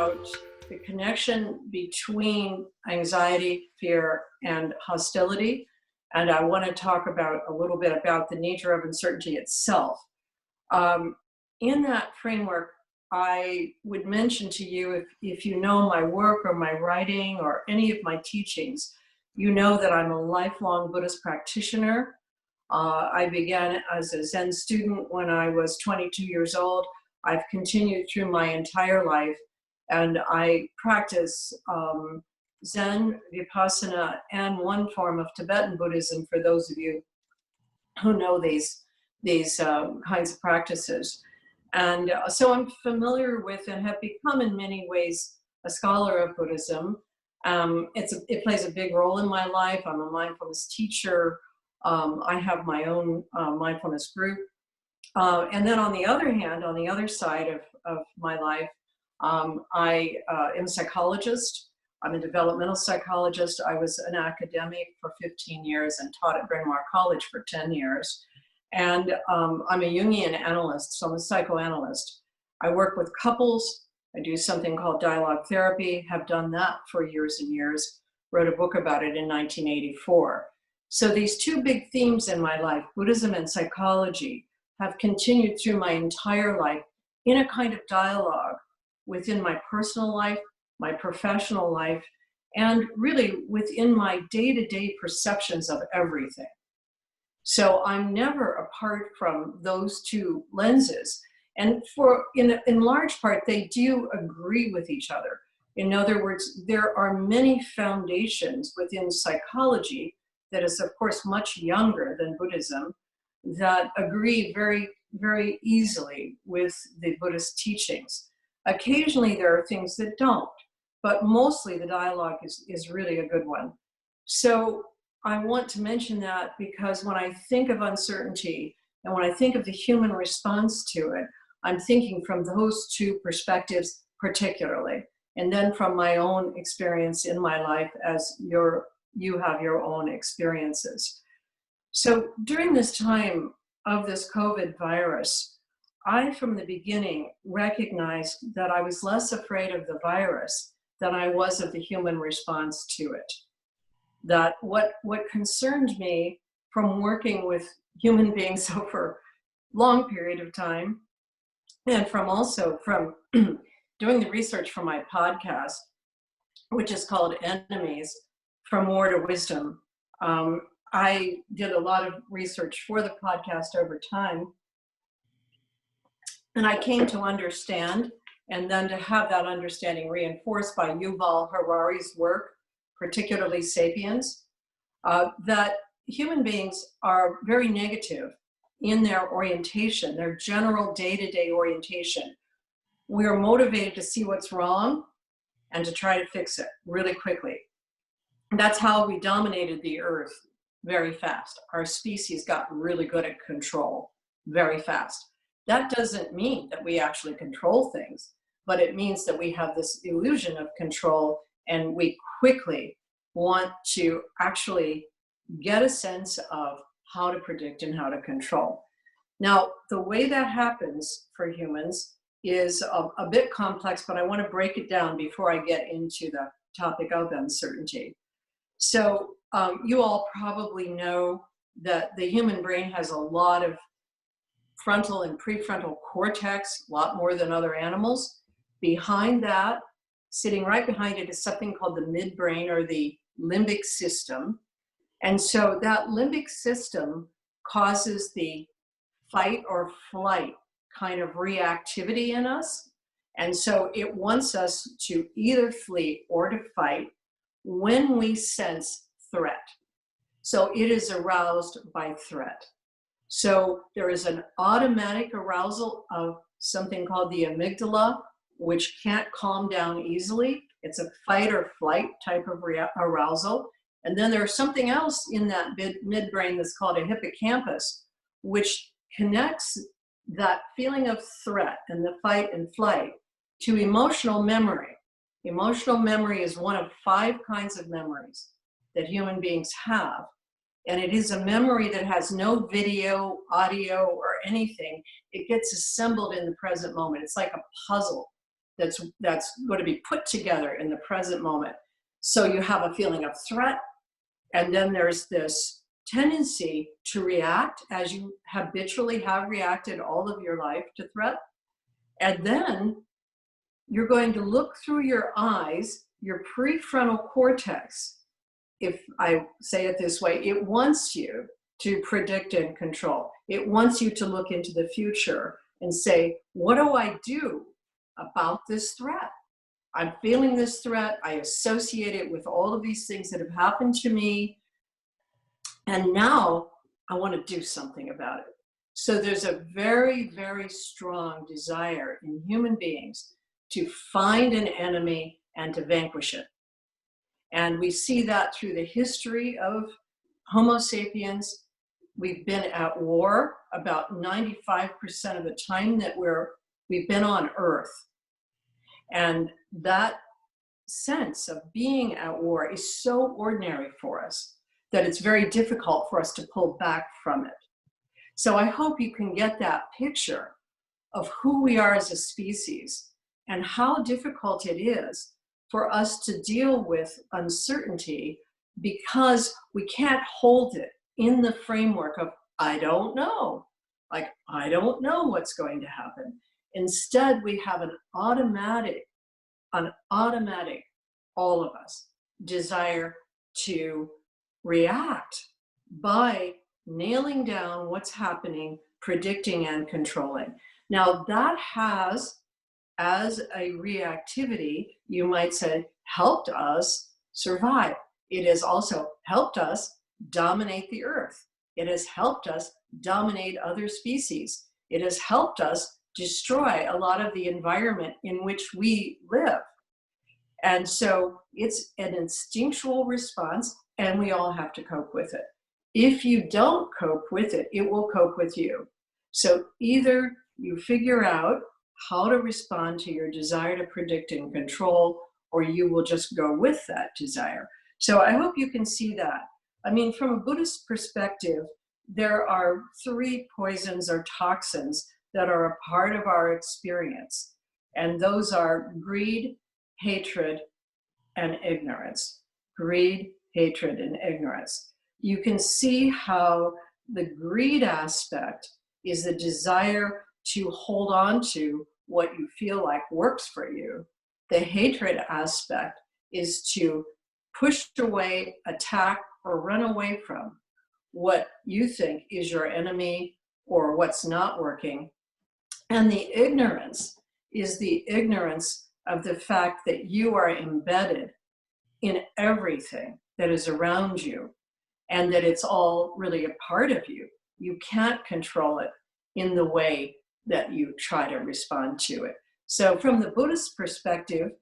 about the connection between anxiety, fear, and hostility. And I want to talk about a little bit about the nature of uncertainty itself. In that framework, I would mention to you, if you know my work or my writing or any of my teachings, you know that I'm a lifelong Buddhist practitioner. I began as a Zen student when I was 22 years old. I've continued through my entire life, and I practice Zen, Vipassana, and one form of Tibetan Buddhism for those of you who know these kinds of practices. And so I'm familiar with and have become in many ways a scholar of Buddhism. It plays a big role in my life. I'm a mindfulness teacher. I have my own mindfulness group. And then on the other hand, on the other side of my life, I am a psychologist. I'm a developmental psychologist. I was an academic for 15 years and taught at Bryn Mawr College for 10 years. And I'm a Jungian analyst, so I'm a psychoanalyst. I work with couples. I do something called dialogue therapy, have done that for years and years, wrote a book about it in 1984. So these two big themes in my life, Buddhism and psychology, have continued through my entire life in a kind of dialogue within my personal life, my professional life, and really within my day-to-day perceptions of everything. So I'm never apart from those two lenses. And in large part, they do agree with each other. In other words, there are many foundations within psychology that is, of course, much younger than Buddhism that agree very, very easily with the Buddhist teachings. Occasionally, there are things that don't, but mostly the dialogue is really a good one. So I want to mention that because when I think of uncertainty and when I think of the human response to it, I'm thinking from those two perspectives particularly, and then from my own experience in my life as you have your own experiences. So during this time of this COVID virus, I, from the beginning, recognized that I was less afraid of the virus than I was of the human response to it. That what concerned me from working with human beings over a long period of time, and from doing the research for my podcast, which is called Enemies, From War to Wisdom. I did a lot of research for the podcast over time, and I came to understand, and then to have that understanding reinforced by Yuval Harari's work, particularly Sapiens, that human beings are very negative in their orientation, their general day-to-day orientation. We are motivated to see what's wrong and to try to fix it really quickly. And that's how we dominated the earth very fast. Our species got really good at control very fast. That doesn't mean that we actually control things, but it means that we have this illusion of control, and we quickly want to actually get a sense of how to predict and how to control. Now, the way that happens for humans is a bit complex, but I want to break it down before I get into the topic of uncertainty. So you all probably know that the human brain has a lot of frontal and prefrontal cortex, a lot more than other animals. Behind that, sitting right behind it, is something called the midbrain, or the limbic system. And so that limbic system causes the fight or flight kind of reactivity in us. And so it wants us to either flee or to fight when we sense threat. So it is aroused by threat. So there is an automatic arousal of something called the amygdala, which can't calm down easily. It's a fight or flight type of arousal. And then there's something else in that midbrain that's called a hippocampus, which connects that feeling of threat and the fight and flight to emotional memory. Emotional memory is one of 5 kinds of memories that human beings have. And it is a memory that has no video, audio, or anything. It gets assembled in the present moment. It's like a puzzle that's going to be put together in the present moment. So you have a feeling of threat, and then there's this tendency to react as you habitually have reacted all of your life to threat. And then you're going to look through your eyes, your prefrontal cortex, if I say it this way, it wants you to predict and control. It wants you to look into the future and say, what do I do about this threat? I'm feeling this threat. I associate it with all of these things that have happened to me. And now I want to do something about it. So there's a very, very strong desire in human beings to find an enemy and to vanquish it. And we see that through the history of Homo sapiens. We've been at war about 95% of the time that we've been on Earth. And that sense of being at war is so ordinary for us that it's very difficult for us to pull back from it. So I hope you can get that picture of who we are as a species and how difficult it is for us to deal with uncertainty because we can't hold it in the framework of, I don't know. Like, I don't know what's going to happen. Instead, we have an automatic, all of us, desire to react by nailing down what's happening, predicting and controlling. Now that has, as a reactivity, you might say, helped us survive. It has also helped us dominate the earth. It has helped us dominate other species. It has helped us destroy a lot of the environment in which we live. And so it's an instinctual response, and we all have to cope with it. If you don't cope with it, it will cope with you. So either you figure out how to respond to your desire to predict and control, or you will just go with that desire. So I hope you can see that. I mean, from a Buddhist perspective, there are 3 poisons or toxins that are a part of our experience. And those are greed, hatred, and ignorance. Greed, hatred, and ignorance. You can see how the greed aspect is the desire to hold on to what you feel like works for you. The hatred aspect is to push away, attack, or run away from what you think is your enemy or what's not working. And the ignorance is the ignorance of the fact that you are embedded in everything that is around you and that it's all really a part of you. You can't control it in the way that you try to respond to it. So from the Buddhist perspective,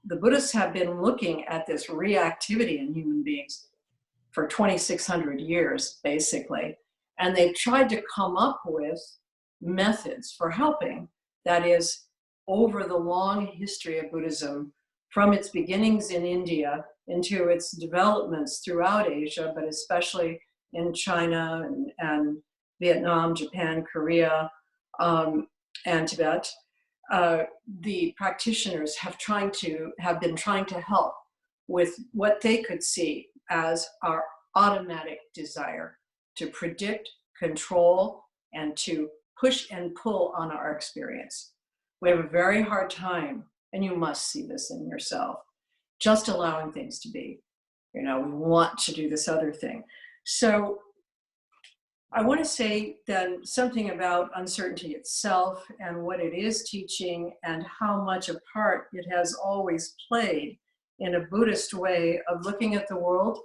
the Buddhists have been looking at this reactivity in human beings for 2,600 years, basically. And they've tried to come up with methods for helping. That is, over the long history of Buddhism, from its beginnings in India into its developments throughout Asia, but especially in China and Vietnam, Japan, Korea, and Tibet, the practitioners have been trying to help with what they could see as our automatic desire to predict, control, and to push and pull on our experience. We have a very hard time, and you must see this in yourself, just allowing things to be. We want to do this other thing. So I want to say then something about uncertainty itself and what it is teaching and how much a part it has always played in a Buddhist way of looking at the world,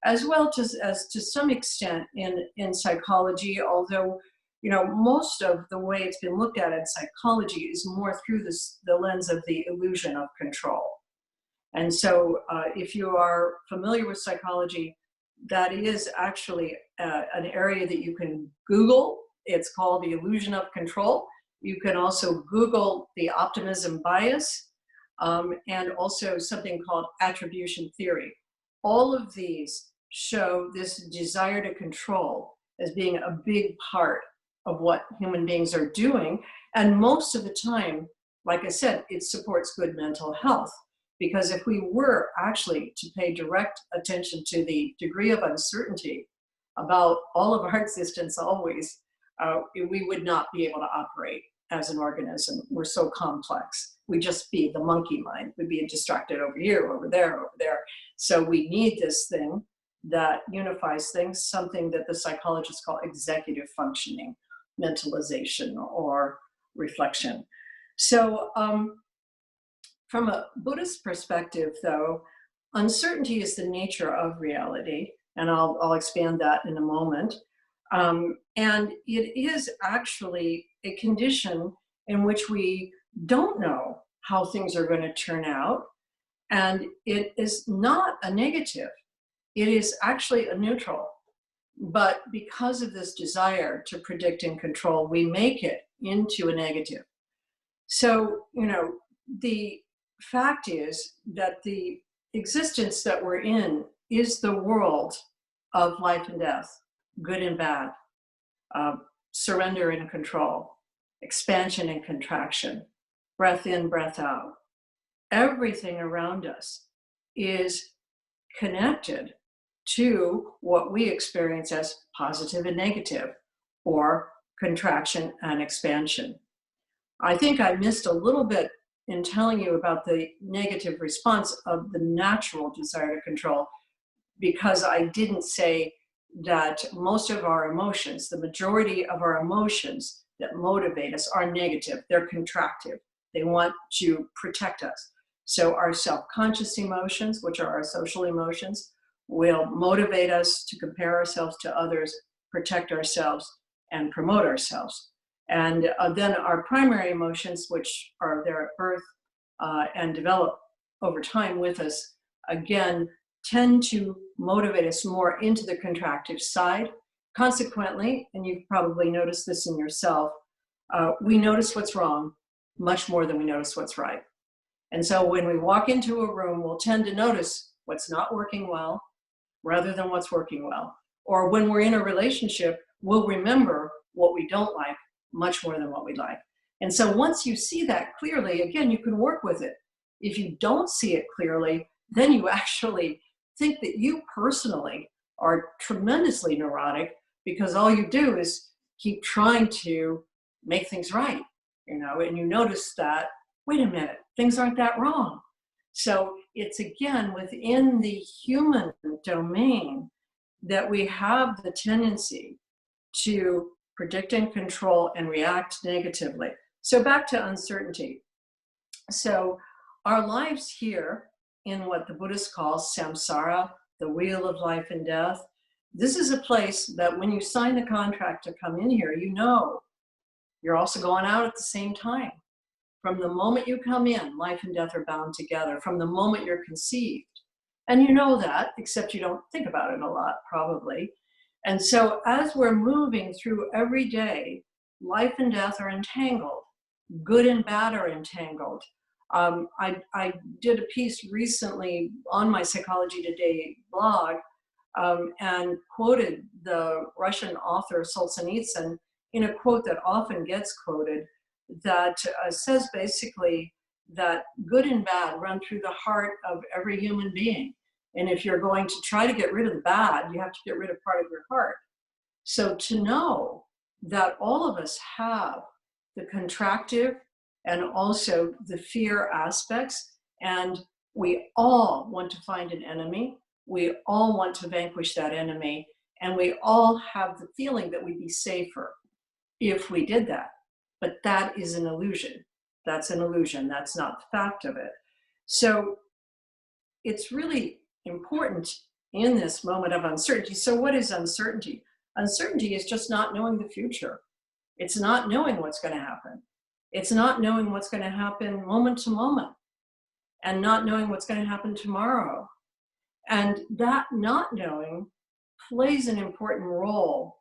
as well as to some extent in psychology, although most of the way it's been looked at in psychology is more through the lens of the illusion of control. And so if you are familiar with psychology, that is actually an area that you can Google. It's called the illusion of control. You can also Google the optimism bias and also something called attribution theory. All of these show this desire to control as being a big part of what human beings are doing. And most of the time, like I said, it supports good mental health. Because if we were actually to pay direct attention to the degree of uncertainty about all of our existence always, we would not be able to operate as an organism. We're so complex. We'd just be the monkey mind. We'd be distracted over here, over there, over there. So we need this thing that unifies things, something that the psychologists call executive functioning, mentalization, or reflection. So from a Buddhist perspective, though, uncertainty is the nature of reality, and I'll expand that in a moment. And it is actually a condition in which we don't know how things are going to turn out, and it is not a negative. It is actually a neutral. But because of this desire to predict and control, we make it into a negative. So, the fact is that the existence that we're in is the world of life and death, good and bad, surrender and control, expansion and contraction, breath in, breath out. Everything around us is connected to what we experience as positive and negative, or contraction and expansion. I think I missed a little bit in telling you about the negative response of the natural desire to control, because I didn't say that most of our emotions, the majority of our emotions that motivate us, are negative. They're contractive. They want to protect us. So our self-conscious emotions, which are our social emotions, will motivate us to compare ourselves to others, protect ourselves, and promote ourselves. And then our primary emotions, which are there at birth and develop over time with us, again, tend to motivate us more into the contractive side. Consequently, and you've probably noticed this in yourself, we notice what's wrong much more than we notice what's right. And so when we walk into a room, we'll tend to notice what's not working well rather than what's working well. Or when we're in a relationship, we'll remember what we don't like much more than what we like. And so once you see that clearly, again, you can work with it. If you don't see it clearly, then you actually think that you personally are tremendously neurotic, because all you do is keep trying to make things right, and you notice that, wait a minute, things aren't that wrong. So it's, again, within the human domain that we have the tendency to predict and control and react negatively. So back to uncertainty. So our lives here in what the Buddhists call samsara, the wheel of life and death, this is a place that when you sign the contract to come in here, you're also going out at the same time. From the moment you come in, life and death are bound together. From the moment you're conceived. And you know that, except you don't think about it a lot, probably. And so as we're moving through every day, life and death are entangled. Good and bad are entangled. I did a piece recently on my Psychology Today blog and quoted the Russian author Solzhenitsyn in a quote that often gets quoted, that says basically that good and bad run through the heart of every human being. And if you're going to try to get rid of the bad, you have to get rid of part of your heart. So to know that all of us have the contractive and also the fear aspects, and we all want to find an enemy, we all want to vanquish that enemy, and we all have the feeling that we'd be safer if we did that. But that is an illusion. That's an illusion. That's not the fact of it. So it's really important in this moment of uncertainty. So what is uncertainty? Uncertainty is just not knowing the future. It's not knowing what's going to happen. It's not knowing what's going to happen moment to moment, and not knowing what's going to happen tomorrow. And that not knowing plays an important role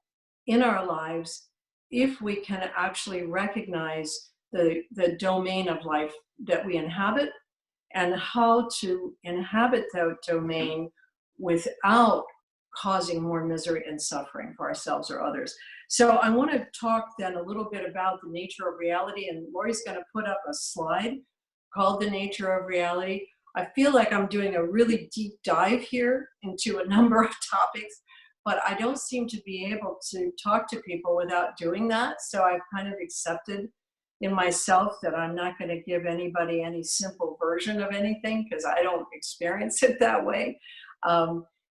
in our lives if we can actually recognize the domain of life that we inhabit, and how to inhabit that domain without causing more misery and suffering for ourselves or others. So I want to talk then a little bit about the nature of reality, and Lori's going to put up a slide called The Nature of Reality. I feel like I'm doing a really deep dive here into a number of topics, but I don't seem to be able to talk to people without doing that. So I've kind of accepted in myself that I'm not going to give anybody any simple version of anything because I don't experience it that way.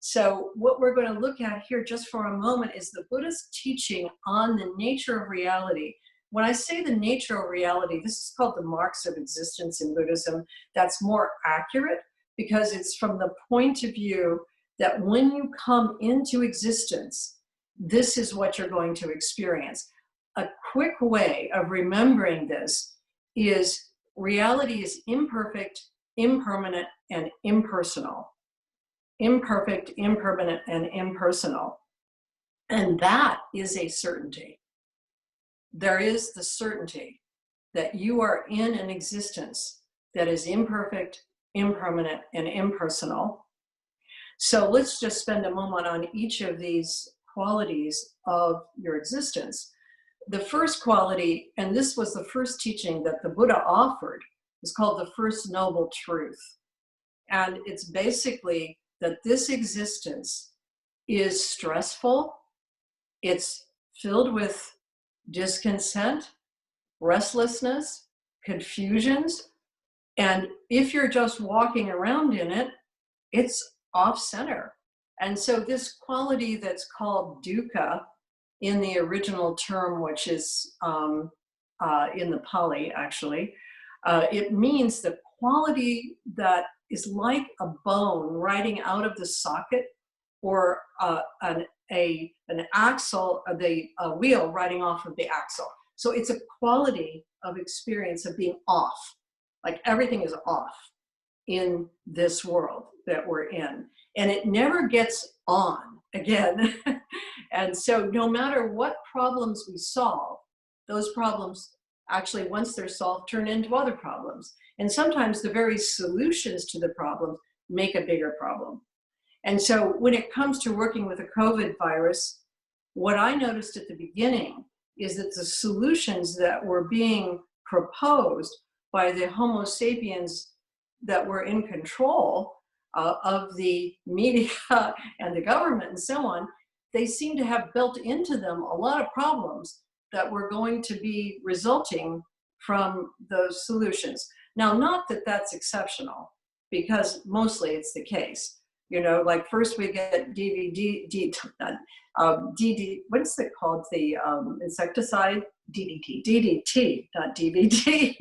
So what we're going to look at here just for a moment is the Buddhist teaching on the nature of reality. When I say the nature of reality, this is called the marks of existence in Buddhism. That's more accurate because it's from the point of view that when you come into existence, this is what you're going to experience. A quick way of remembering this is reality is imperfect, impermanent, and impersonal. Imperfect, impermanent, and impersonal. And that is a certainty. There is the certainty that you are in an existence that is imperfect, impermanent, and impersonal. So let's just spend a moment on each of these qualities of your existence. The first quality, and this was the first teaching that the Buddha offered, is called the First Noble Truth. And it's basically that this existence is stressful, it's filled with discontent, restlessness, confusions, and if you're just walking around in it, it's off center. And so this quality that's called dukkha in the original term, which is in the Pali actually, it means the quality that is like a bone riding out of the socket, or an axle, the wheel riding off of the axle. So it's a quality of experience of being off, like everything is off in this world that we're in. And it never gets on again. And so no matter what problems we solve, those problems actually, once they're solved, turn into other problems. And sometimes the very solutions to the problem make a bigger problem. And so when it comes to working with a COVID virus, what I noticed at the beginning is that the solutions that were being proposed by the Homo sapiens that were in control of the media and the government and so on, they seem to have built into them a lot of problems that were going to be resulting from those solutions. Now, not that that's exceptional, because mostly it's the case. You know, like first we get what's it called? The insecticide? DDT, not DVD.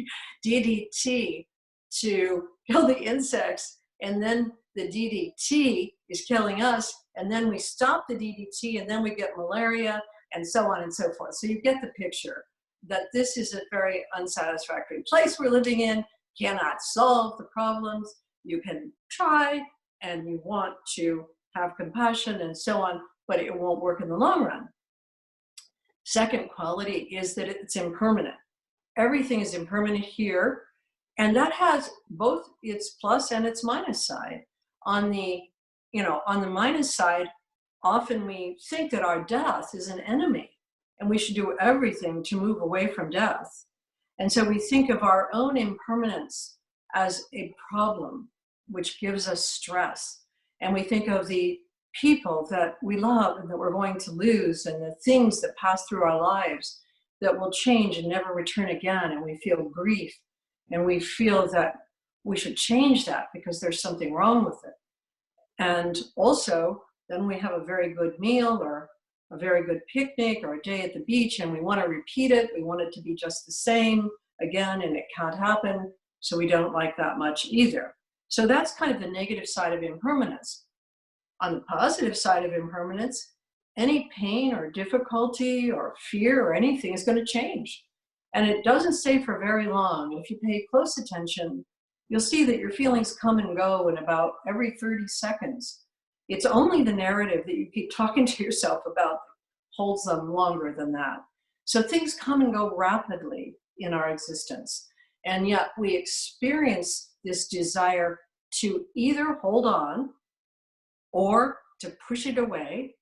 DDT to kill the insects, and then the DDT is killing us, and then we stop the DDT, and then we get malaria, and so on and so forth. So you get the picture that this is a very unsatisfactory place we're living in, cannot solve the problems. You can try, and you want to have compassion and so on, but it won't work in the long run. Second quality is that it's impermanent. Everything is impermanent here, and that has both its plus and its minus side. On the minus side, often we think that our death is an enemy, and we should do everything to move away from death. And so we think of our own impermanence as a problem, which gives us stress. And we think of the people that we love and that we're going to lose, and the things that pass through our lives that will change and never return again. And we feel grief, and we feel that we should change that because there's something wrong with it. And also, then we have a very good meal or a very good picnic or a day at the beach, and we want to repeat it. We want it to be just the same again, and it can't happen. So we don't like that much either. So that's kind of the negative side of impermanence. On the positive side of impermanence, any pain or difficulty or fear or anything is going to change. And it doesn't stay for very long. If you pay close attention, you'll see that your feelings come and go in about every 30 seconds. It's only the narrative that you keep talking to yourself about that holds them longer than that. So things come and go rapidly in our existence. And yet we experience this desire to either hold on or to push it away,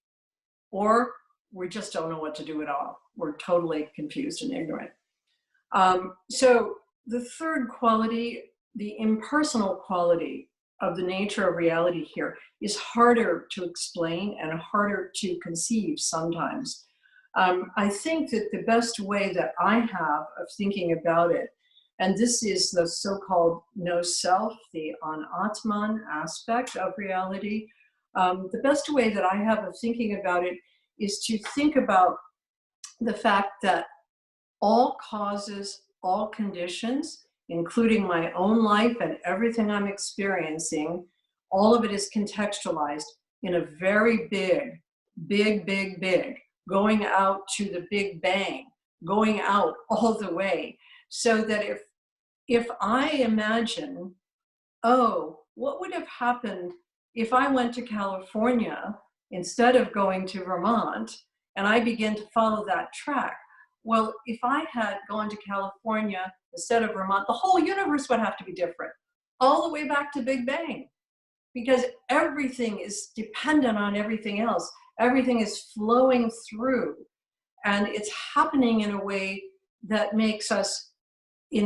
or we just don't know what to do at all. We're totally confused and ignorant. So the third quality, the impersonal quality of the nature of reality here, is harder to explain and harder to conceive sometimes. I think that the best way that I have of thinking about it, and this is the so-called no self, the anatman aspect of reality, the best way that I have of thinking about it is to think about the fact that all causes, all conditions, including my own life and everything I'm experiencing, all of it is contextualized in a very big, going out to the big bang, going out all the way. So that if I imagine, oh, what would have happened if I went to California instead of going to Vermont, and I begin to follow that track? Well, if I had gone to California instead of Vermont, the whole universe would have to be different, all the way back to Big Bang, because everything is dependent on everything else. Everything is flowing through, and it's happening in a way that makes us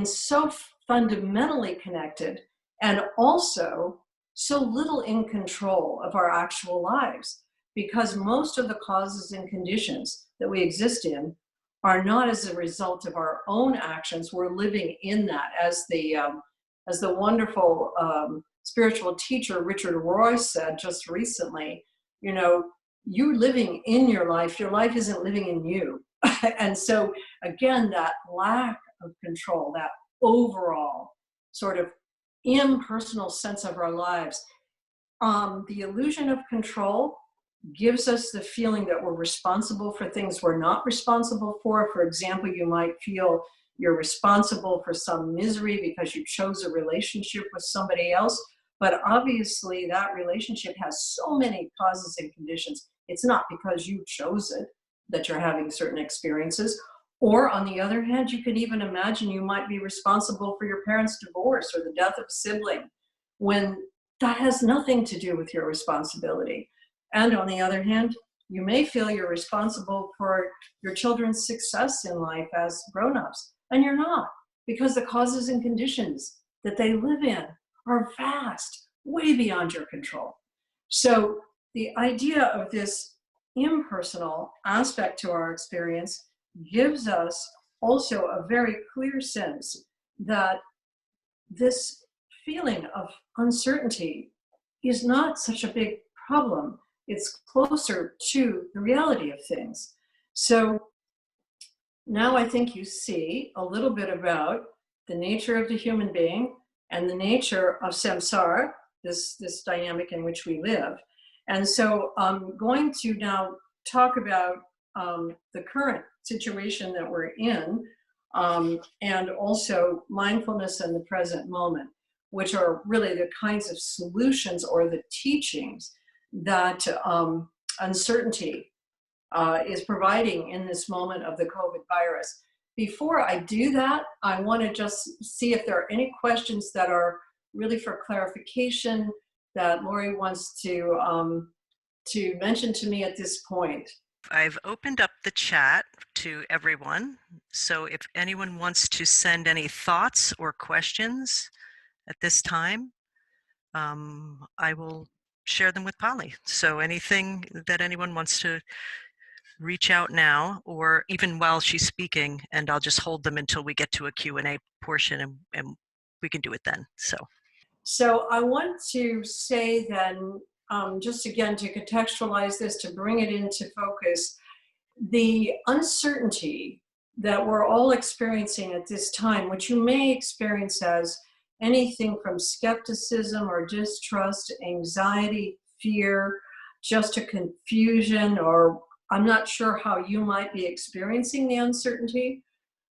so fundamentally connected, and also so little in control of our actual lives, because most of the causes and conditions that we exist in are not as a result of our own actions. We're living in that, as the wonderful spiritual teacher Richard Rowe said just recently. You know, you're living in your life isn't living in you. And so again, that lack of control, that overall sort of impersonal sense of our lives, the illusion of control gives us the feeling that we're responsible for things we're not responsible for. For example, you might feel you're responsible for some misery because you chose a relationship with somebody else, but obviously that relationship has so many causes and conditions. It's not because you chose it that you're having certain experiences. Or on the other hand, you can even imagine you might be responsible for your parents' divorce or the death of a sibling, when that has nothing to do with your responsibility. And on the other hand, you may feel you're responsible for your children's success in life as grown-ups, and you're not, because the causes and conditions that they live in are vast, way beyond your control. So the idea of this impersonal aspect to our experience gives us also a very clear sense that this feeling of uncertainty is not such a big problem. It's closer to the reality of things. So now I think you see a little bit about the nature of the human being and the nature of samsara, this dynamic in which we live. And so I'm going to now talk about the current situation that we're in, and also mindfulness and the present moment, which are really the kinds of solutions or the teachings that uncertainty is providing in this moment of the COVID virus. Before I do that, I want to just see if there are any questions that are really for clarification that Lori wants to mention to me at this point. I've opened up the chat to everyone, so if anyone wants to send any thoughts or questions at this time, I will share them with Polly. So anything that anyone wants to reach out now, or even while she's speaking, and I'll just hold them until we get to a Q&A portion, and we can do it then. So I want to say then, just again to contextualize this, to bring it into focus, the uncertainty that we're all experiencing at this time, which you may experience as anything from skepticism or distrust, anxiety, fear, just a confusion, or I'm not sure how you might be experiencing the uncertainty,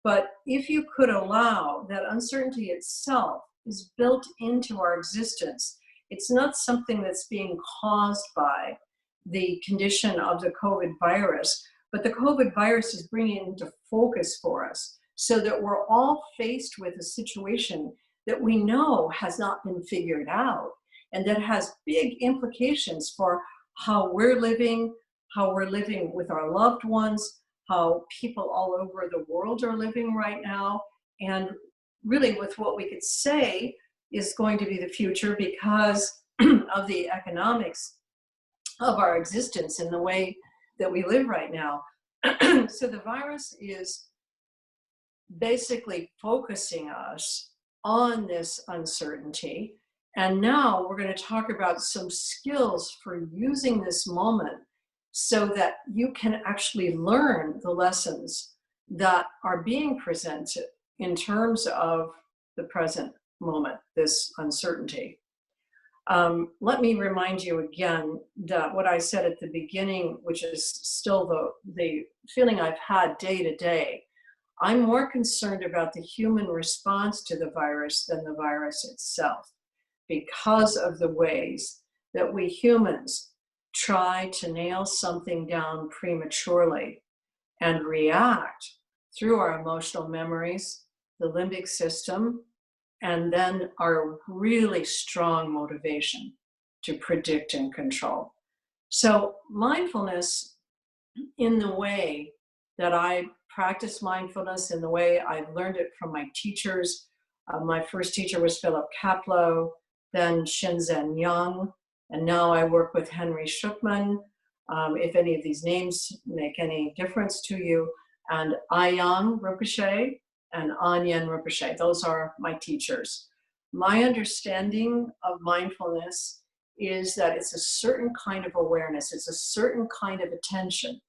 but if you could allow that uncertainty itself is built into our existence. It's not something that's being caused by the condition of the COVID virus, but the COVID virus is bringing it into focus for us so that we're all faced with a situation that we know has not been figured out and that has big implications for how we're living with our loved ones, how people all over the world are living right now, and really with what we could say is going to be the future because of the economics of our existence in the way that we live right now. So the virus is basically focusing us on this uncertainty. And now we're going to talk about some skills for using this moment so that you can actually learn the lessons that are being presented in terms of the present moment, this uncertainty. Let me remind you again that what I said at the beginning, which is still the feeling I've had day to day, I'm more concerned about the human response to the virus than the virus itself, because of the ways that we humans try to nail something down prematurely and react through our emotional memories, the limbic system, and then our really strong motivation to predict and control. So mindfulness, in the way that I practice mindfulness, in the way I've learned it from my teachers. My first teacher was Philip Kaplow, then Shinzen Young, and now I work with Henry Shukman, if any of these names make any difference to you, and Ayang Rinpoche and Anyan Rinpoche. Those are my teachers. My understanding of mindfulness is that it's a certain kind of awareness, it's a certain kind of attention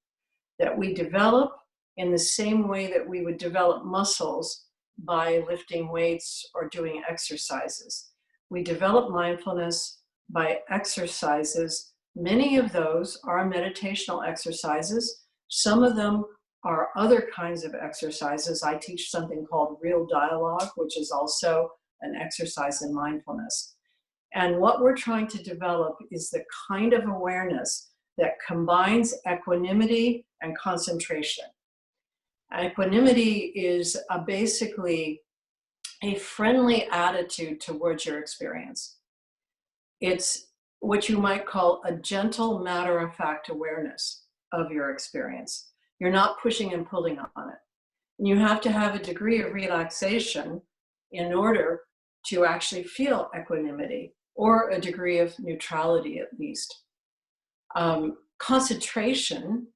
that we develop in the same way that we would develop muscles by lifting weights or doing exercises. We develop mindfulness by exercises. Many of those are meditational exercises. Some of them are other kinds of exercises. I teach something called real dialogue, which is also an exercise in mindfulness. And what we're trying to develop is the kind of awareness that combines equanimity and concentration. Equanimity is basically a friendly attitude towards your experience. It's what you might call a gentle, matter-of-fact awareness of your experience. You're not pushing and pulling on it. And you have to have a degree of relaxation in order to actually feel equanimity, or a degree of neutrality at least. Concentration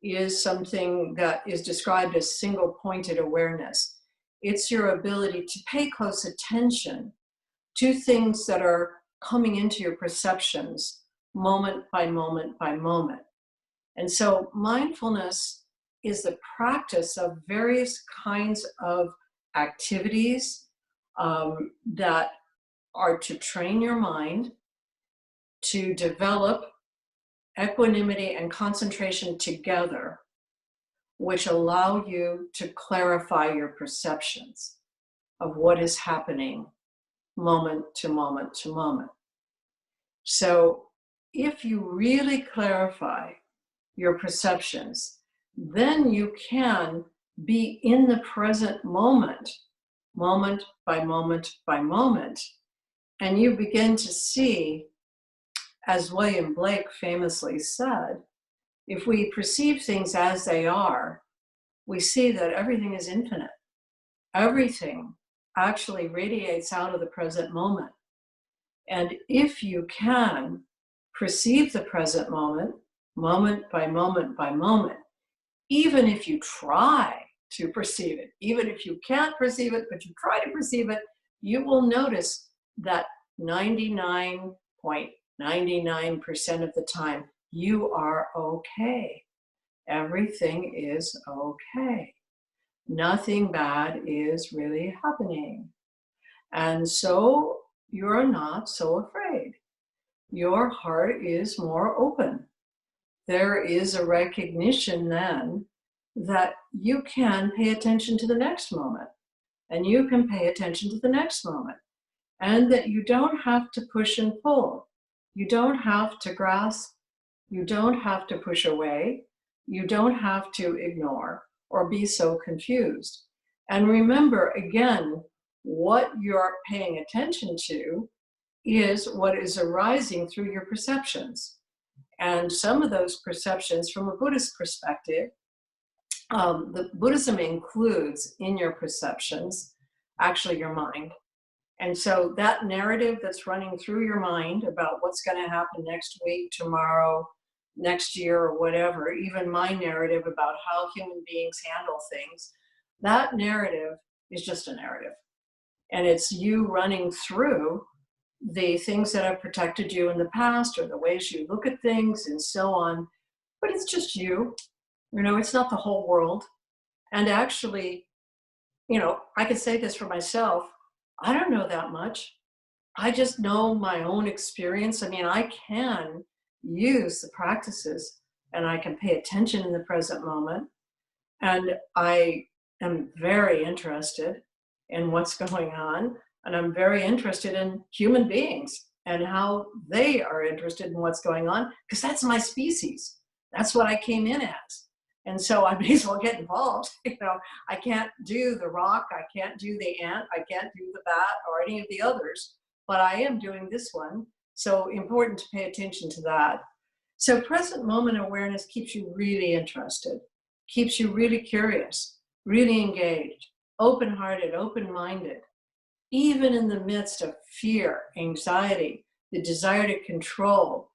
is something that is described as single-pointed awareness. It's your ability to pay close attention to things that are coming into your perceptions moment by moment by moment. And so mindfulness is the practice of various kinds of activities that are to train your mind to develop equanimity and concentration together, which allow you to clarify your perceptions of what is happening moment to moment to moment. So if you really clarify your perceptions, then you can be in the present moment, moment by moment by moment, and you begin to see, as William Blake famously said, if we perceive things as they are, we see that everything is infinite. Everything actually radiates out of the present moment. And if you can perceive the present moment, moment by moment by moment, even if you try to perceive it, even if you can't perceive it, but you try to perceive it, you will notice that 99.99% of the time, you are okay. Everything is okay. Nothing bad is really happening. And so you're not so afraid. Your heart is more open. There is a recognition then that you can pay attention to the next moment, and you can pay attention to the next moment, and that you don't have to push and pull. You don't have to grasp. You don't have to push away. You don't have to ignore or be so confused. And remember, again, what you're paying attention to is what is arising through your perceptions. And some of those perceptions, from a Buddhist perspective, the Buddhism includes in your perceptions actually your mind. And so that narrative that's running through your mind about what's going to happen next week, tomorrow, next year, or whatever, even my narrative about how human beings handle things, that narrative is just a narrative. And it's you running through the things that have protected you in the past, or the ways you look at things and so on. But it's just you. It's not the whole world. And actually, I could say this for myself. I don't know that much. I just know my own experience. I mean, I can use the practices and I can pay attention in the present moment. And I am very interested in what's going on. And I'm very interested in human beings and how they are interested in what's going on, because that's my species. That's what I came in as. And so I may as well get involved. I can't do the rock, I can't do the ant, I can't do the bat or any of the others, but I am doing this one. So important to pay attention to that. So present moment awareness keeps you really interested, keeps you really curious, really engaged, open-hearted, open-minded, even in the midst of fear, anxiety, the desire to control,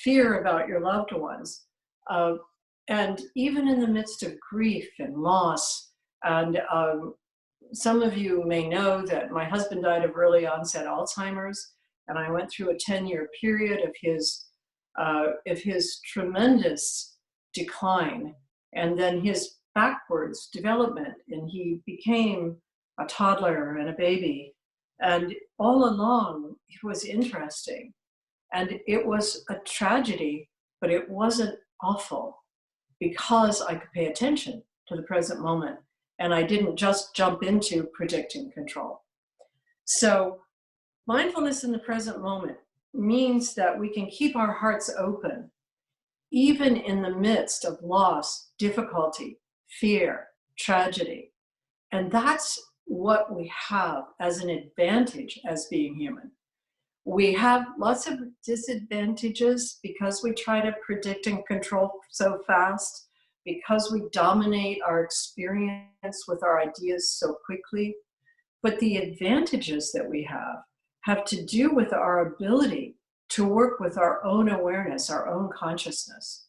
fear about your loved ones, and even in the midst of grief and loss. And some of you may know that my husband died of early onset Alzheimer's, and I went through a 10-year period of his tremendous decline, and then his backwards development, and he became a toddler and a baby. And all along, it was interesting. And it was a tragedy, but it wasn't awful, because I could pay attention to the present moment and I didn't just jump into predicting control. So mindfulness in the present moment means that we can keep our hearts open, even in the midst of loss, difficulty, fear, tragedy. And that's what we have as an advantage as being human. We have lots of disadvantages because we try to predict and control so fast, because we dominate our experience with our ideas so quickly. But the advantages that we have to do with our ability to work with our own awareness, our own consciousness.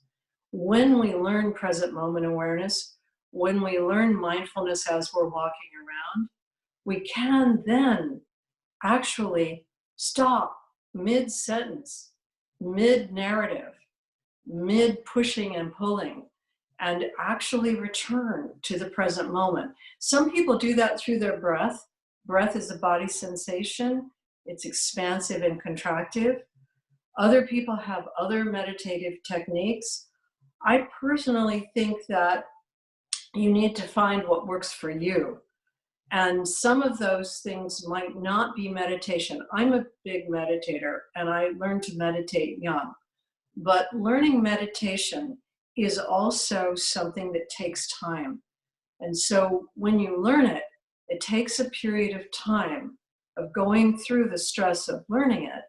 When we learn present moment awareness, when we learn mindfulness as we're walking around, we can then actually stop mid-sentence, mid-narrative, mid-pushing and pulling, and actually return to the present moment. Some people do that through their breath. Breath is a body sensation. It's expansive and contractive. Other people have other meditative techniques. I personally think that you need to find what works for you. And some of those things might not be meditation. I'm a big meditator, and I learned to meditate young. But learning meditation is also something that takes time. And so when you learn it, it takes a period of time of going through the stress of learning it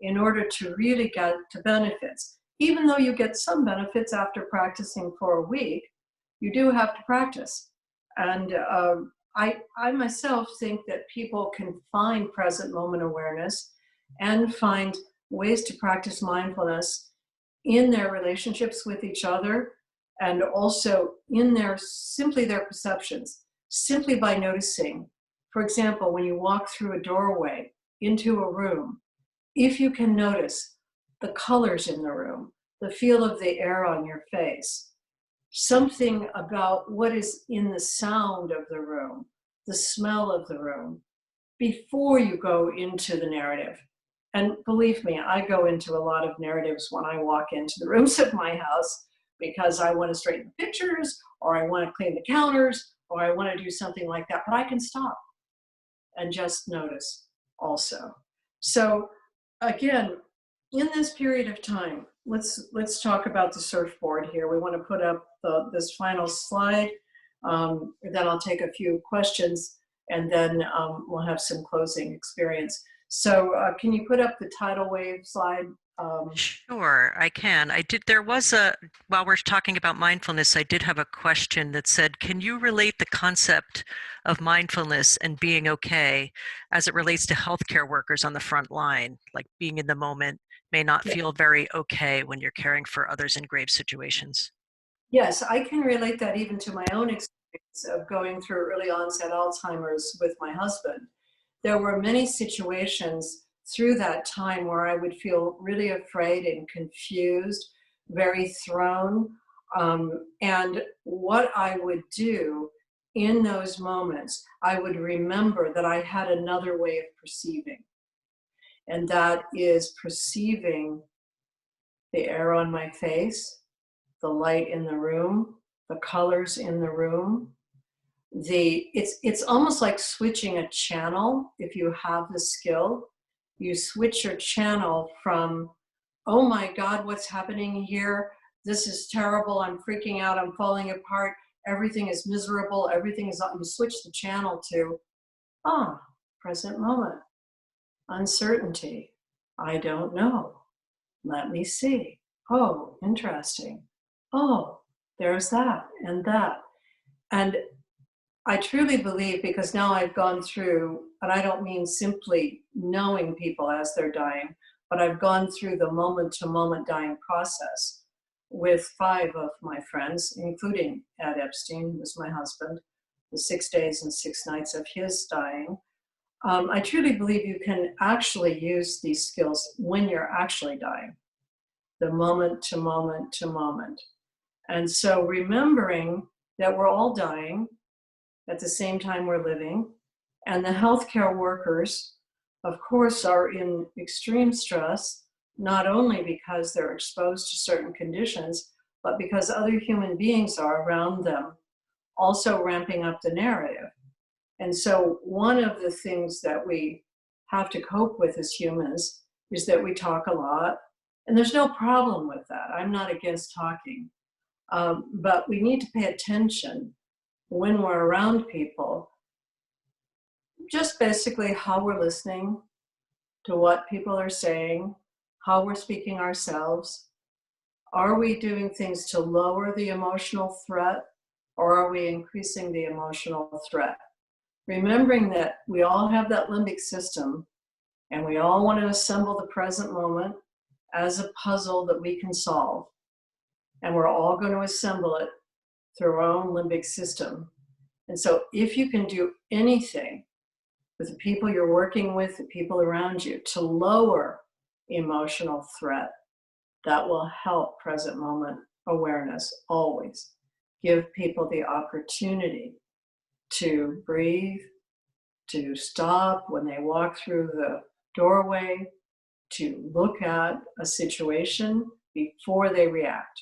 in order to really get to benefits. Even though you get some benefits after practicing for a week, you do have to practice. And I myself think that people can find present moment awareness and find ways to practice mindfulness in their relationships with each other, and also in their perceptions, simply by noticing. For example, when you walk through a doorway into a room, if you can notice the colors in the room, the feel of the air on your face, something about what is in the sound of the room, the smell of the room, before you go into the narrative. And believe me, I go into a lot of narratives when I walk into the rooms of my house, because I want to straighten the pictures, or I want to clean the counters, or I want to do something like that. But I can stop and just notice also. So again, in this period of time, let's talk about the surfboard here. We want to put up this final slide. Then I'll take a few questions, and then we'll have some closing experience. So can you put up the tidal wave slide? Sure, I can. While we're talking about mindfulness, I did have a question that said, can you relate the concept of mindfulness and being okay as it relates to healthcare workers on the front line? Like being in the moment may not feel very okay when you're caring for others in grave situations. Yes, I can relate that even to my own experience of going through early onset Alzheimer's with my husband. There were many situations through that time where I would feel really afraid and confused, very thrown. And what I would do in those moments, I would remember that I had another way of perceiving, and that is perceiving the air on my face, the light in the room, the colors in the room. It's almost like switching a channel. If you have the skill, you switch your channel from, oh my God, what's happening here? This is terrible. I'm freaking out. I'm falling apart. Everything is miserable. Everything is, you switch the channel to, ah, present moment, uncertainty. I don't know. Let me see. Oh, interesting. Oh, there's that and that. And I truly believe, because now I've gone through, and I don't mean simply knowing people as they're dying, but I've gone through the moment-to-moment dying process with 5 of my friends, including Ed Epstein, who was my husband, the 6 days and 6 nights of his dying. I truly believe you can actually use these skills when you're actually dying, the moment to moment to moment. And so remembering that we're all dying at the same time we're living, and the healthcare workers, of course, are in extreme stress, not only because they're exposed to certain conditions, but because other human beings are around them, also ramping up the narrative. And so one of the things that we have to cope with as humans is that we talk a lot, and there's no problem with that. I'm not against talking, but we need to pay attention when we're around people, just basically how we're listening to what people are saying, how we're speaking ourselves. Are we doing things to lower the emotional threat, or are we increasing the emotional threat? Remembering that we all have that limbic system, and we all want to assemble the present moment as a puzzle that we can solve. And we're all going to assemble it through our own limbic system. And so if you can do anything with the people you're working with, the people around you, to lower emotional threat, that will help present moment awareness always. Give people the opportunity to breathe, to stop when they walk through the doorway, to look at a situation before they react.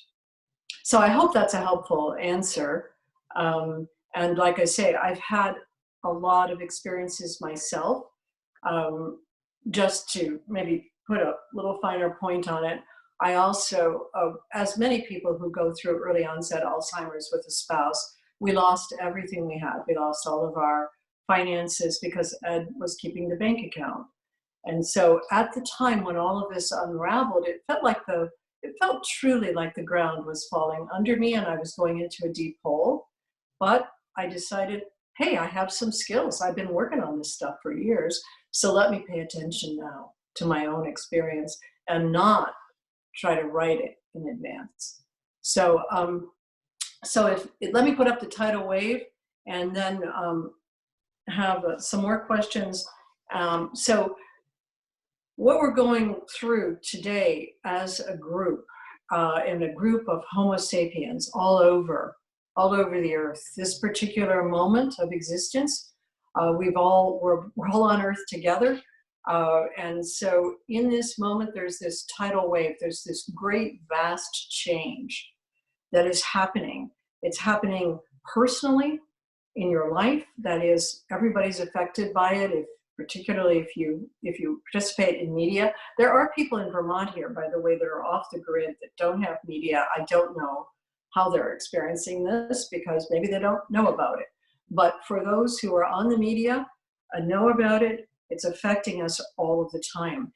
So I hope that's a helpful answer. And like I say, I've had a lot of experiences myself. Just to maybe put a little finer point on it, I also, as many people who go through early onset Alzheimer's with a spouse, we lost everything we had. We lost all of our finances because Ed was keeping the bank account. And so at the time when all of this unraveled, it felt truly like the ground was falling under me and I was going into a deep hole. But I decided, hey, I have some skills. I've been working on this stuff for years. So let me pay attention now to my own experience and not try to write it in advance. So, let me put up the tidal wave and then have some more questions. So what we're going through today as a group, in a group of Homo sapiens all over the earth, this particular moment of existence, we're all on Earth together. And so in this moment, there's this tidal wave, there's this great vast change that is happening. It's happening personally in your life. That is, everybody's affected by it, particularly if you participate in media. There are people in Vermont here, by the way, that are off the grid that don't have media. I don't know how they're experiencing this because maybe they don't know about it. But for those who are on the media and know about it, It's affecting us all of the time.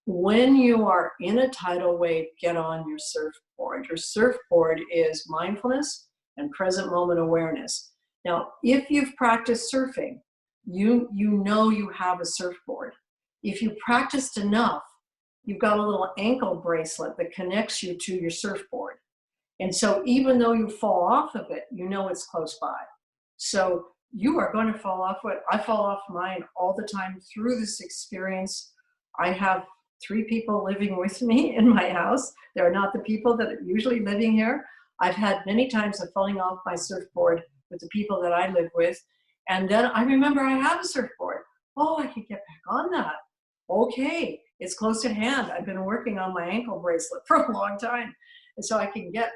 When you are in a tidal wave, get on your surfboard. Your surfboard is mindfulness and present moment awareness. Now, if you've practiced surfing, you know you have a surfboard. If you practiced enough, you've got a little ankle bracelet that connects you to your surfboard. And so even though you fall off of it, you know it's close by. So you are going to fall off it. I fall off mine all the time through this experience. I have 3 people living with me in my house. They're not the people that are usually living here. I've had many times of falling off my surfboard with the people that I live with. And then I remember I have a surfboard. Oh, I could get back on that. Okay, it's close at hand. I've been working on my ankle bracelet for a long time. And so I can get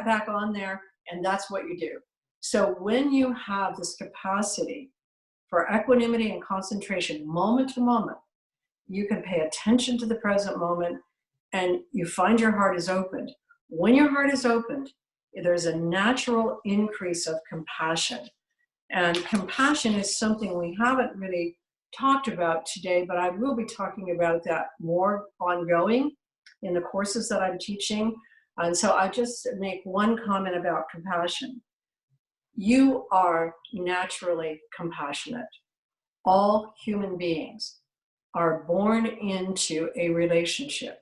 back on there, and that's what you do. So when you have this capacity for equanimity and concentration, moment to moment, you can pay attention to the present moment, and you find your heart is opened. When your heart is opened, there's a natural increase of compassion. And compassion is something we haven't really talked about today, but I will be talking about that more ongoing in the courses that I'm teaching. And so I just make one comment about compassion. You are naturally compassionate. All human beings are born into a relationship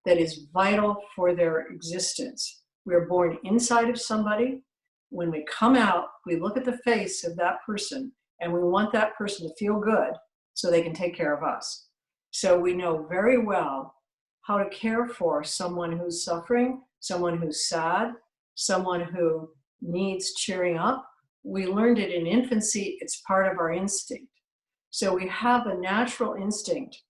that is vital for their existence. We're born inside of somebody. When we come out, we look at the face of that person, and we want that person to feel good so they can take care of us. So we know very well how to care for someone who's suffering, someone who's sad, someone who needs cheering up. We learned it in infancy. It's part of our instinct. So we have a natural instinct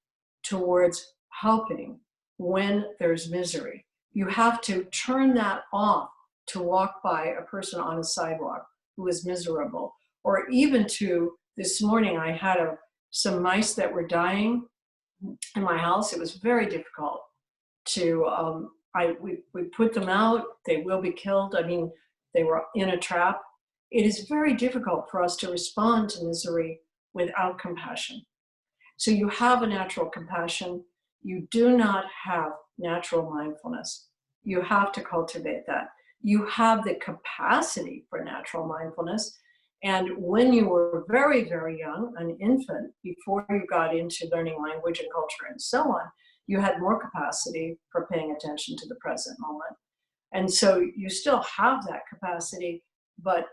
towards helping when there's misery. You have to turn that off to walk by a person on a sidewalk who is miserable. Or even to, this morning I had some mice that were dying in my house. It was very difficult to, we put them out, they will be killed. I mean, they were in a trap. It is very difficult for us to respond to misery without compassion. So you have a natural compassion. You do not have natural mindfulness. You have to cultivate that. You have the capacity for natural mindfulness. And when you were very, very young, an infant, before you got into learning language and culture and so on, you had more capacity for paying attention to the present moment. And so you still have that capacity, but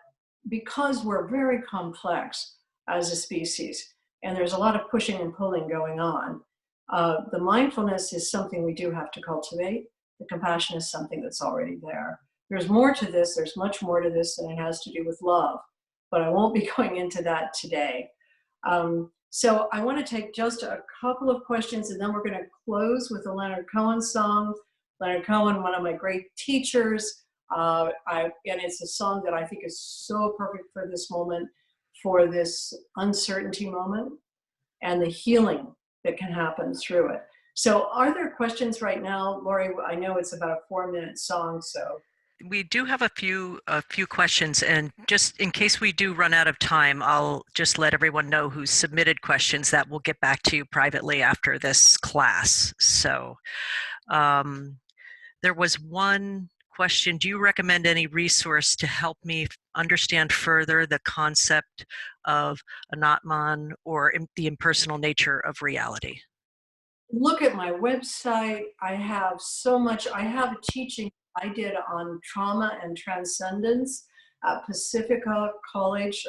because we're very complex as a species, and there's a lot of pushing and pulling going on, the mindfulness is something we do have to cultivate. The compassion is something that's already there. There's more to this, there's much more to this, and it has to do with love, but I won't be going into that today. So I want to take just a couple of questions, and then we're going to close with a Leonard Cohen song. Leonard Cohen, one of my great teachers, and it's a song that I think is so perfect for this moment, for this uncertainty moment, and the healing that can happen through it. So are there questions right now? Lori, I know it's about a 4-minute song, so. We do have a few questions, and just in case we do run out of time, I'll just let everyone know who submitted questions that we'll get back to you privately after this class. So there was one question: do you recommend any resource to help me understand further the concept of Anatman or the impersonal nature of reality? Look at my website. I have so much. I have a teaching I did on trauma and transcendence at Pacifica College.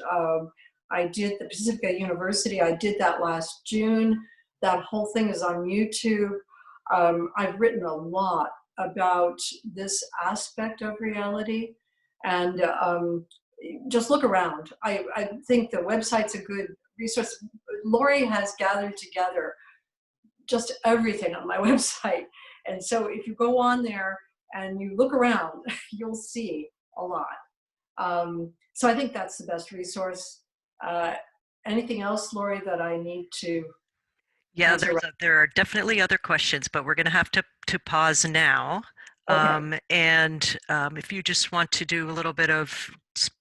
I did the Pacifica University. I did that last June. That whole thing is on YouTube. I've written a lot about this aspect of reality, and just look around. I think the website's a good resource. Lori has gathered together just everything on my website. And so if you go on there and you look around, you'll see a lot. So I think that's the best resource. Anything else, Lori, that I need to answer? There are definitely other questions, but we're going to have to pause now. Okay. If you just want to do a little bit of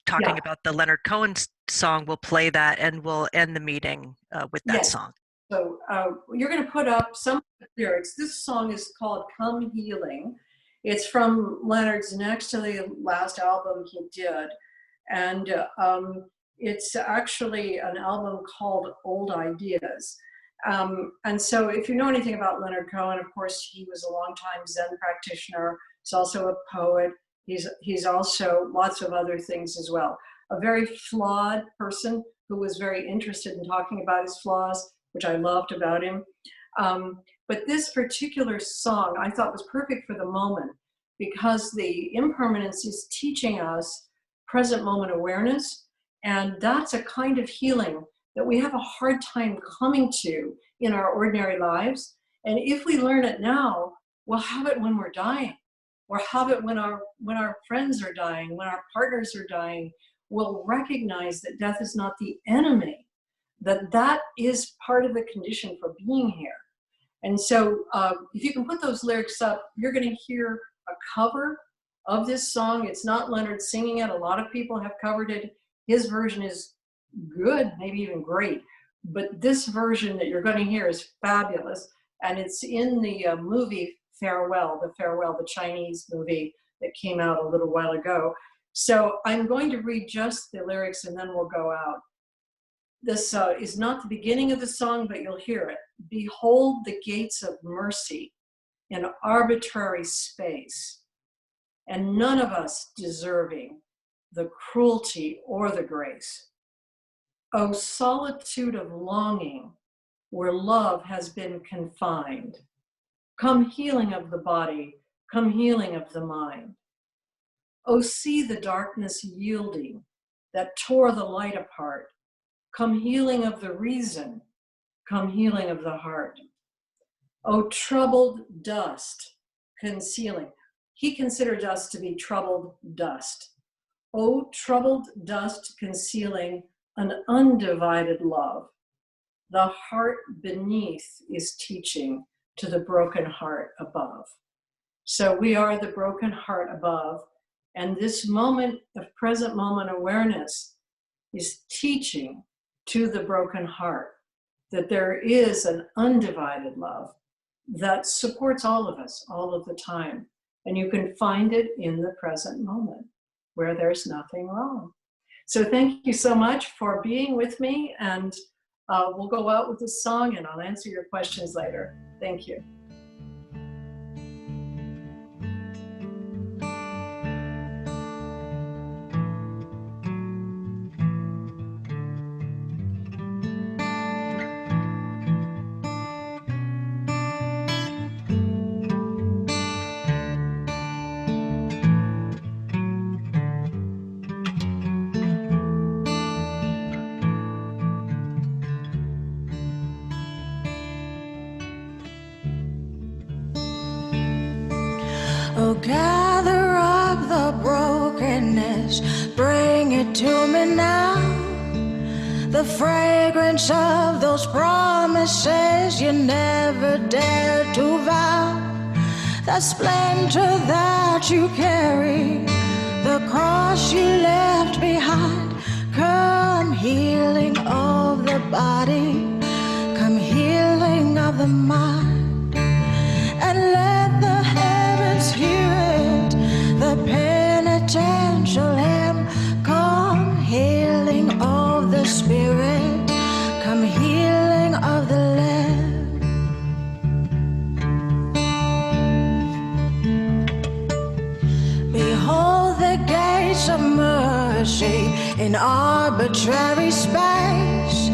talking about the Leonard Cohen song, we'll play that and we'll end the meeting with that Yes. song. So you're going to put up some lyrics. This song is called Come Healing. It's from Leonard's next to the last album he did. And it's actually an album called Old Ideas. And so if you know anything about Leonard Cohen, of course, he was a longtime Zen practitioner. He's also a poet. He's also lots of other things as well. A very flawed person who was very interested in talking about his flaws, which I loved about him. But this particular song I thought was perfect for the moment because the impermanence is teaching us present moment awareness. And that's a kind of healing that we have a hard time coming to in our ordinary lives. And if we learn it now, we'll have it when we're dying. We'll have it when our friends are dying, when our partners are dying. We'll recognize that death is not the enemy, that is part of the condition for being here. And so if you can put those lyrics up, you're going to hear a cover of this song. It's not Leonard singing it. A lot of people have covered it. His version is good, maybe even great. But this version that you're going to hear is fabulous. And it's in the movie Farewell, the Chinese movie that came out a little while ago. So I'm going to read just the lyrics and then we'll go out. This is not the beginning of the song, but you'll hear it. Behold the gates of mercy in arbitrary space, and none of us deserving the cruelty or the grace. O solitude of longing, where love has been confined, come healing of the body, come healing of the mind. O see the darkness yielding that tore the light apart, come healing of the reason, come healing of the heart. O troubled dust concealing. He considered us to be troubled dust. O troubled dust concealing an undivided love. The heart beneath is teaching to the broken heart above. So we are the broken heart above, and this moment of present moment awareness is teaching to the broken heart that there is an undivided love that supports all of us all of the time. And you can find it in the present moment where there's nothing wrong. So thank you so much for being with me, and we'll go out with this song and I'll answer your questions later. Thank you. Oh, gather up the brokenness, bring it to me now. The fragrance of those promises you never dared to vow. The splendor that you carry, the cross you left behind. Come healing of the body, come healing of the mind. And let the heavens hear it, the penitential hymn. Come healing of the spirit, come healing of the land. Behold the gates of mercy in arbitrary space,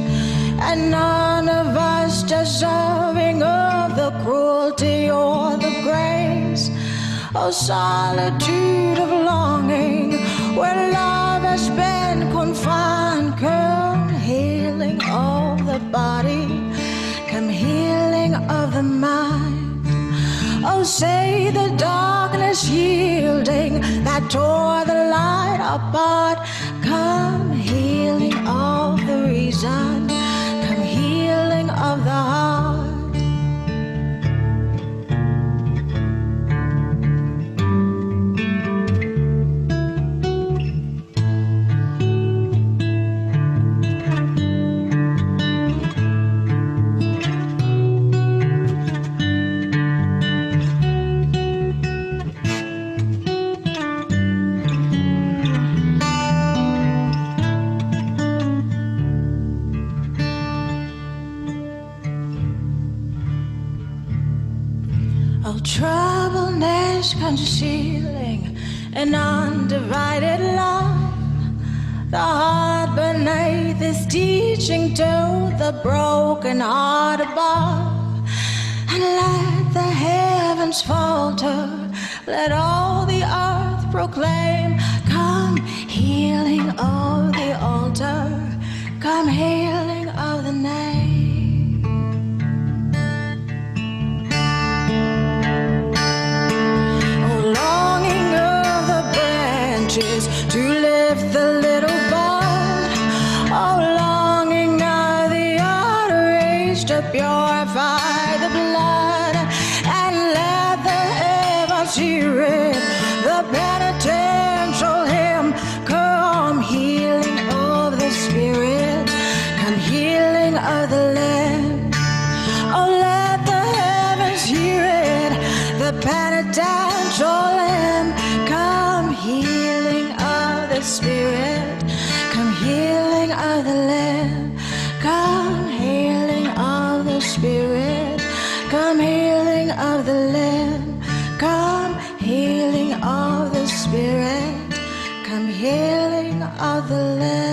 and none of us deserving of the cruelty or the grace. Oh, solitude of longing, where love has been confined. Come healing of the body, come healing of the mind. Oh, say the darkness yielding that tore the light apart. Come healing of the reason, come healing of the heart. troubleness concealing an undivided love. The heart beneath is teaching to the broken heart above. And let the heavens falter, let all the earth proclaim, come healing of the altar, come healing of the name. Oh, longing of the branches to lift the little bud. Oh, longing of the arteries to purify the blood. And let the heavens hear it, the penitential hymn, come healing of the spirit, come healing of the land. Oh, let the heavens hear it, the penitential hymn, come healing of the spirit, come healing of the land, come healing of the spirit, come healing of the land, come healing of the spirit, come healing of the land.